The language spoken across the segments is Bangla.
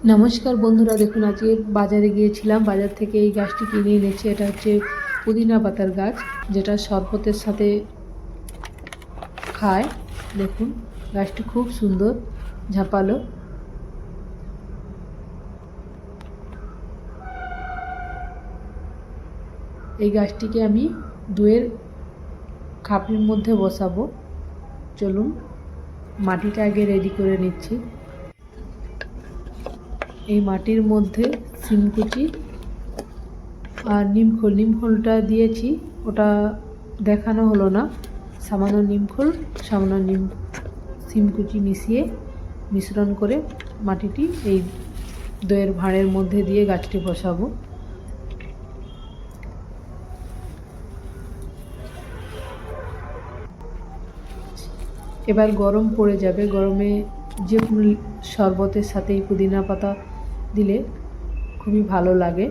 নমস্কার বন্ধুরা, দেখুন আজকে বাজারে গিয়েছিলাম। বাজার থেকে এই গাছটি কিনে এনেছি। এটা হচ্ছে পুদিনা পাতার গাছ, যেটা শরবতের সাথে খায়। দেখুন গাছটি খুব সুন্দর, ঝাঁপালো। এই গাছটিকে আমি দইয়ের খাপের মধ্যে বসাবো। চলুন মাটিটা আগে রেডি করে নিচ্ছি। এই মাটির মধ্যে সিমকুচি আর নিমখোলটা দিয়েছি, ওটা দেখানো হলো না। সামান্য নিমখোল, সামান্য সিমকুচি মিশিয়ে মিশ্রণ করে মাটিটি এই দইয়ের ভাঁড়ের মধ্যে দিয়ে গাছটি বসাবো। এবার গরম পড়ে যাবে। গরমে যে কোনো শরবতের সাথে এই পুদিনা পাতা দিলে খুবই ভালো লাগে।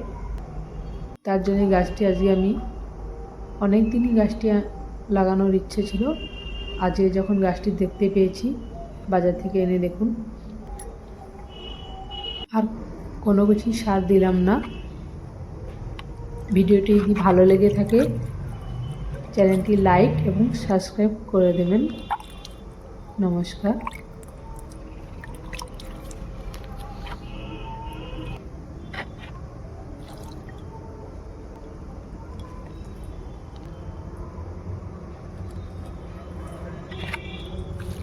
তার জন্য গাছটি আজকে আমি অনেক দিনই গাছটি লাগানোর ইচ্ছে ছিল। আজকে যখন গাছটি দেখতে পেয়েছি বাজার থেকে এনে, দেখুন আর কোনো কিছু সার দিলাম না। ভিডিওটি যদি ভালো লেগে থাকে চ্যানেলটি লাইক এবং সাবস্ক্রাইব করে দেবেন। নমস্কার।